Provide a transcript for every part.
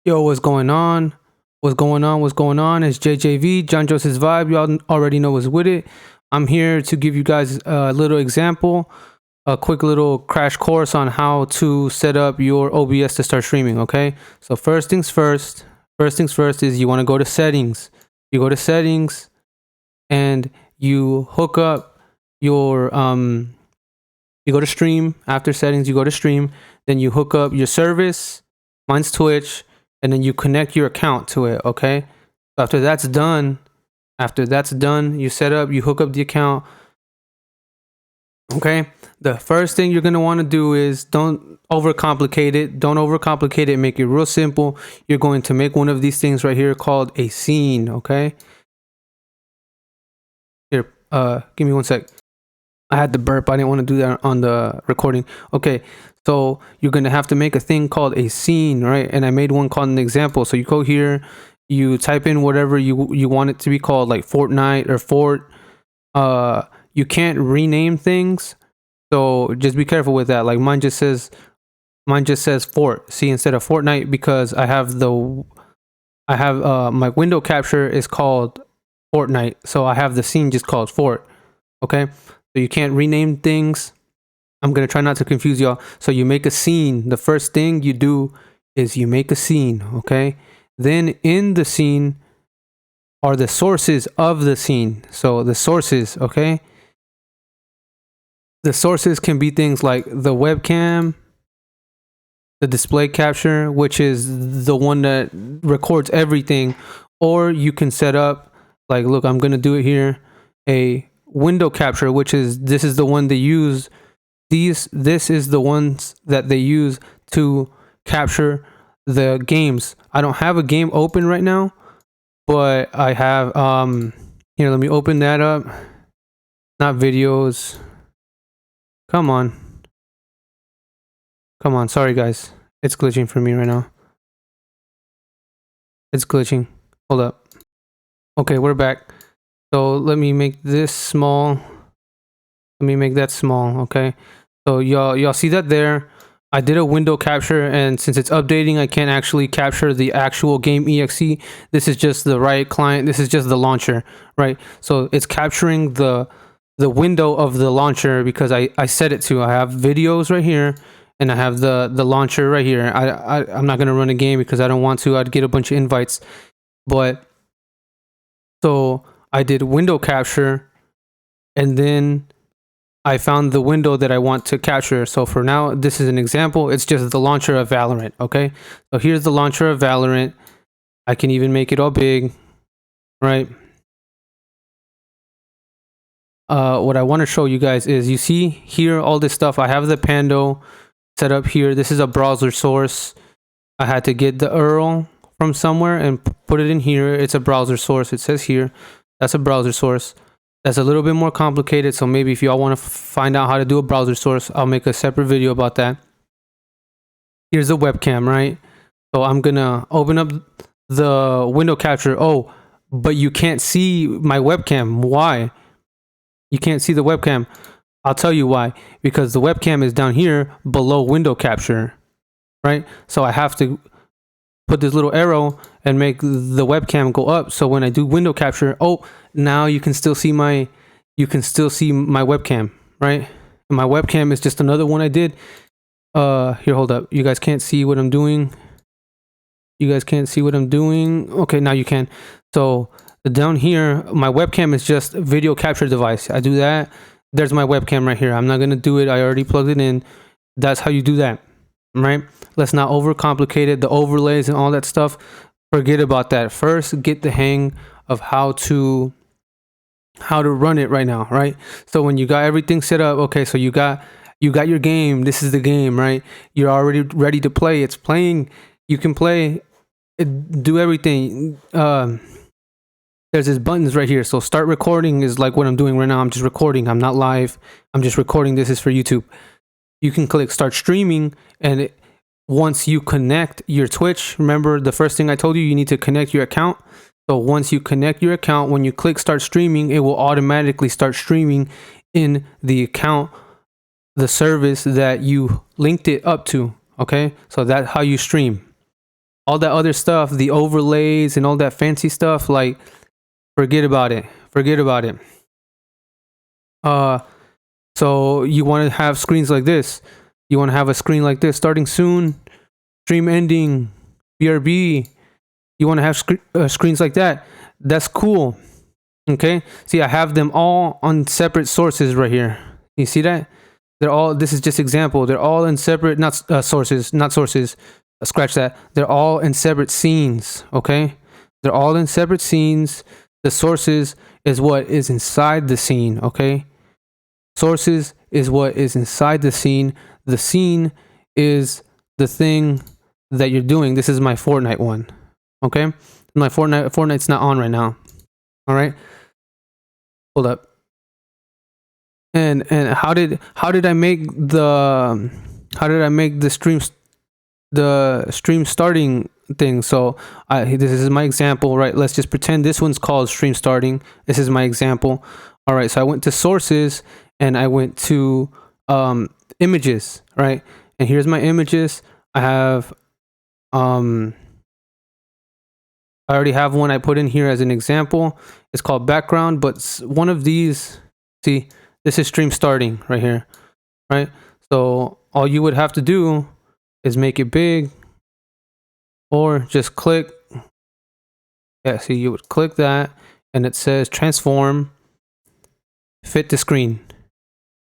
Yo, what's going on? What's going on? What's going on? It's JJV, JohnJosephsVibe. Y'all already know what's with it. I'm here to give you guys a little example, a quick little crash course on how to set up your OBS to start streaming, okay? So first things first is you want to go to settings. You go to settings and you hook up your you go to stream. After settings, you go to stream, then you hook up your service. Mine's Twitch. And then you connect your account to it, okay? After that's done, you set up, you hook up the account, okay? The first thing you're gonna wanna do is don't overcomplicate it. Don't overcomplicate it, make it real simple. You're going to make one of these things right here called a scene, okay? Here, give me one sec. I had to burp, I didn't wanna do that on the recording. Okay, so you're going to have to make a thing called a scene, right? And I made one called an example. So you go here, you type in whatever you want it to be called, like Fortnite or Fort. You can't rename things. So just be careful with that. Like mine just says Fort. See, instead of Fortnite, because I have my window capture is called Fortnite. So I have the scene just called Fort. Okay. So you can't rename things. I'm going to try not to confuse y'all. So you make a scene. The first thing you do is you make a scene, okay? Then in the scene are the sources of the scene. So the sources, okay? The sources can be things like the webcam, the display capture, which is the one that records everything. Or you can set up, like, look, I'm going to do it here, a window capture, which is, this is the one they use. This is the ones that they use to capture the games. I don't have a game open right now, but I have here, let me open that up. Not videos. Come on, sorry guys, it's glitching for me right now. It's glitching. Hold up. Okay, we're back. So let me make this small. Let me make that small, okay? So y'all see that there? I did a window capture, and since it's updating, I can't actually capture the actual game exe. This is just the right client. This is just the launcher, right? So it's capturing the window of the launcher because I set it to. I have videos right here, and I have the launcher right here. I'm not gonna run a game because I don't want to. I'd get a bunch of invites, but so I did window capture, and then I found the window that I want to capture. So for now, this is an example. It's just the launcher of Valorant, okay? So here's the launcher of Valorant. I can even make it all big, right? What I want to show you guys is, you see here all this stuff. I have the Pando set up here. This is a browser source. I had to get the URL from somewhere and put it in here. It's a browser source. It says here, that's a browser source. That's a little bit more complicated, so maybe if y'all want to find out how to do a browser source, I'll make a separate video about that. Here's the webcam, right? So I'm gonna open up the window capture. Oh, but you can't see my webcam. Why? You can't see the webcam. I'll tell you why. Because the webcam is down here below window capture, right? So I have to put this little arrow and make the webcam go up, so when I do window capture, oh, now you can still see my webcam, right? And my webcam is just another one I did. Here, hold up. You guys can't see what I'm doing. Okay, now you can. So down here, my webcam is just a video capture device. I do that. There's my webcam right here. I'm not gonna do it. I already plugged it in. That's how you do that, right? Let's not overcomplicate it. The overlays and all that stuff, forget about that. First, get the hang of how to run it right now, right? So when you got everything set up, okay, so you got your game. This is the game, right? You're already ready to play. It's playing. You can play, do everything. There's these buttons right here. So start recording is like what I'm doing right now. I'm just recording. I'm not live. I'm just recording. This is for YouTube. You can click start streaming, and once you connect your Twitch, remember the first thing I told you, you need to connect your account. So once you connect your account, when you click start streaming, it will automatically start streaming in the account, the service that you linked it up to. Okay, so that's how you stream. All that other stuff, the overlays and all that fancy stuff, like forget about it. Forget about it. So you want to have screens like this. You want to have a screen like this starting soon, stream ending, BRB. You want to have screens like that. That's cool. Okay. See, I have them all on separate sources right here. You see that? They're all, this is just example. They're all in separate, not sources. Scratch that. They're all in separate scenes. Okay. They're all in separate scenes. The sources is what is inside the scene. Okay. Sources is what is inside the scene. The scene is the thing that you're doing. This is my Fortnite one. Okay. My Fortnite's not on right now. All right. Hold up. And how did I make the stream starting thing? So this is my example, right? Let's just pretend this one's called stream starting. This is my example. All right. So I went to sources and I went to images, right? And here's my images. I have I already have one I put in here as an example. It's called background, but one of these, see, this is stream starting right here, right? So all you would have to do is make it big or just click. Yeah, see, you would click that and it says transform, fit to screen.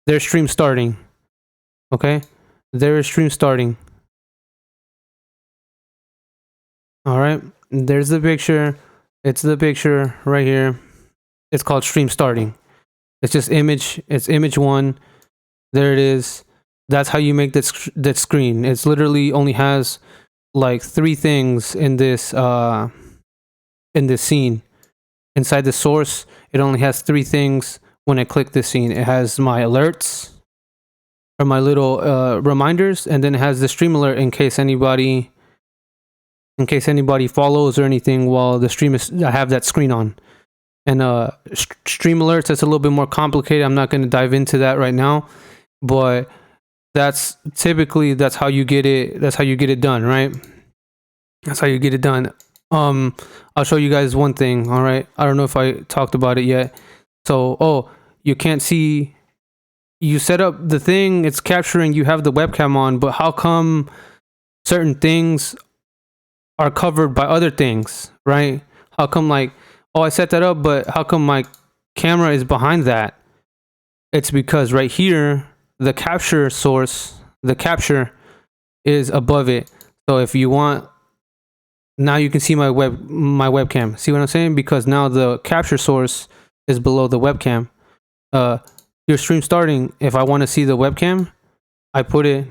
There's stream starting. Okay, there is stream starting. All right, there's the picture. It's the picture right here. It's called stream starting. It's just image. It's image one. There it is. That's how you make that screen. It's literally only has like 3 things in this scene. Inside the source, it only has 3 things. When I click this scene, it has my alerts or my little reminders, and then it has the stream alert in case anybody follows or anything while the stream is. I have that screen on. And stream alerts, that's a little bit more complicated. I'm not going to dive into that right now, but that's typically how you get it. That's how you get it done, right? That's how you get it done. I'll show you guys one thing. All right, I don't know if I talked about it yet. So, you can't see. You set up the thing, it's capturing. You have the webcam on, but how come certain things are covered by other things, right? How come like, oh, I set that up, but how come my camera is behind that? It's because right here, the capture source, the capture is above it. So if you want, now you can see my webcam. See what I'm saying? Because now the capture source is below the webcam. Your stream starting, if I want to see the webcam, I put it,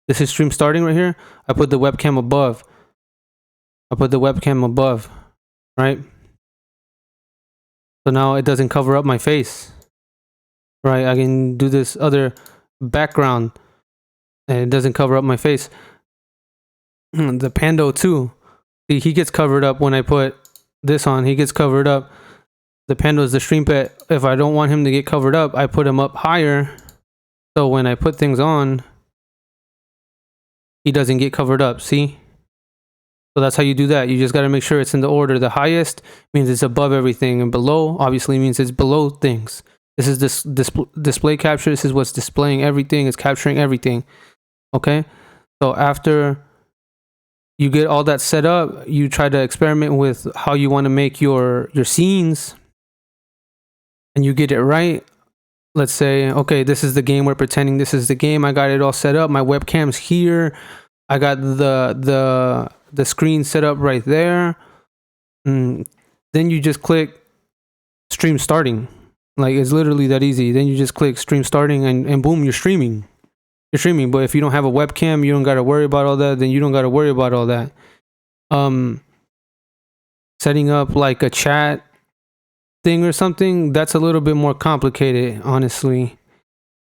this is stream starting right here. I put the webcam above. Right? So now it doesn't cover up my face. Right? I can do this other background and it doesn't cover up my face. The Pando too. See, he gets covered up when I put this on. He gets covered up. The Pando is the stream pet. If I don't want him to get covered up, I put him up higher. So when I put things on, he doesn't get covered up. See? So that's how you do that. You just got to make sure it's in the order. The highest means it's above everything, and below obviously means it's below things. This is this display capture. This is what's displaying everything. It's capturing everything. Okay? So after you get all that set up, you try to experiment with how you want to make your scenes, and you get it right. Let's say, okay, this is the game we're pretending this is the game. I got it all set up. My webcam's here. I got the screen set up right there. Then you just click stream starting. Like, it's literally that easy. Then you just click stream starting and boom, you're streaming. You're streaming. But if you don't have a webcam, you don't got to worry about all that. Then you don't got to worry about all that. Setting up like a chat thing or something, that's a little bit more complicated, honestly.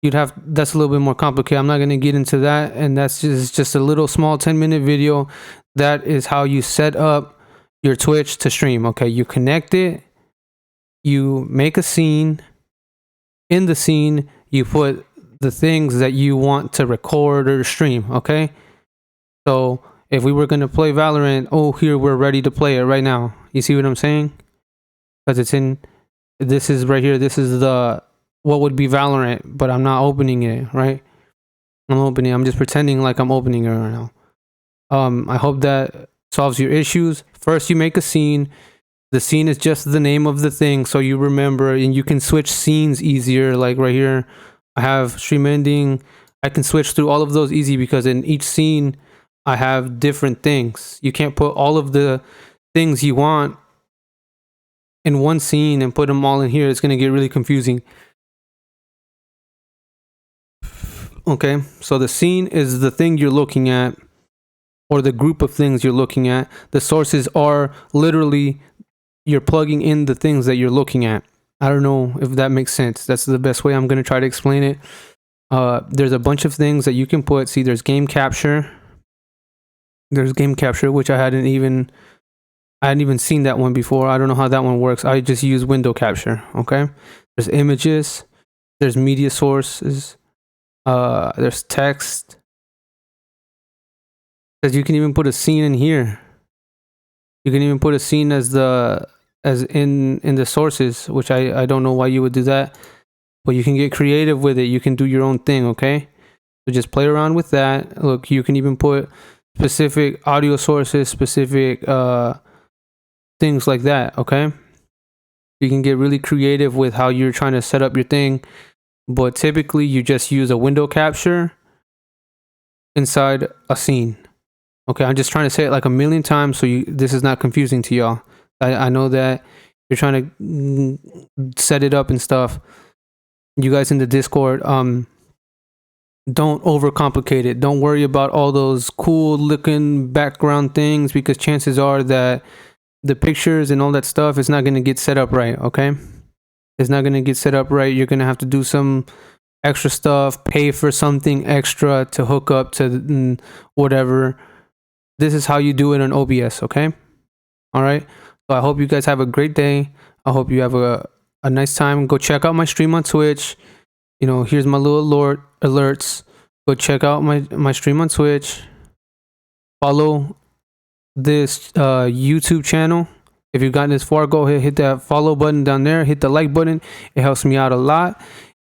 That's a little bit more complicated. I'm not going to get into that, and that's just a little small 10-minute video. That is how you set up your Twitch to stream. Okay, you connect it, you make a scene. In the scene, you put the things that you want to record or stream. Okay, so If we were gonna play Valorant, oh, here we're ready to play it right now. You see what I'm saying? Because it's in, this is right here. This is the, what would be Valorant, but I'm not opening it, right? I'm just pretending like I'm opening it right now. I hope that solves your issues. First, you make a scene. The scene is just the name of the thing, so you remember, and you can switch scenes easier. Like right here, I have stream ending. I can switch through all of those easy because in each scene, I have different things. You can't put all of the things you want in one scene and put them all in here. It's going to get really confusing. Okay, so the scene is the thing you're looking at, or the group of things you're looking at. The sources are literally, you're plugging in the things that you're looking at. I don't know if that makes sense. That's the best way I'm going to try to explain it. There's a bunch of things that you can put. See, there's game capture. There's game capture, which I hadn't even seen that one before. I don't know how that one works. I just use window capture. Okay. There's images. There's media sources. There's text. Because you can even put a scene in here. You can even put a scene as in the sources, which I don't know why you would do that, but you can get creative with it. You can do your own thing. Okay. So just play around with that. Look, you can even put specific audio sources, specific things like that. Okay. You can get really creative with how you're trying to set up your thing, but typically you just use a window capture inside a scene. Okay, I'm just trying to say it like a million times so this is not confusing to y'all. I know that you're trying to set it up and stuff. You guys in the Discord, don't overcomplicate it. Don't worry about all those cool looking background things, because chances are that the pictures and all that stuff is not going to get set up right. Okay, it's not going to get set up right. You're going to have to do some extra stuff, pay for something extra to hook up to whatever. This is how you do it on OBS. Okay, all right. So I hope you guys have a great day. I hope you have a nice time. Go check out my stream on Twitch. You know, here's my little alerts. Go check out my stream on Twitch. Follow this YouTube channel. If you've gotten this far, go ahead, hit that follow button down there. Hit the like button. It helps me out a lot.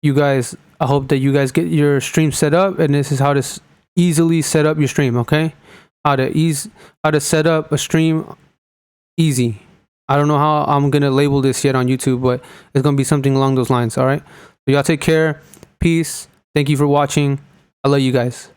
You guys, I hope that you guys get your stream set up, and this is how to easily set up your stream. Okay, how to set up a stream easy. I don't know how I'm gonna label this yet on YouTube, but it's gonna be something along those lines. All right, so y'all take care. Peace. Thank you for watching. I love you guys.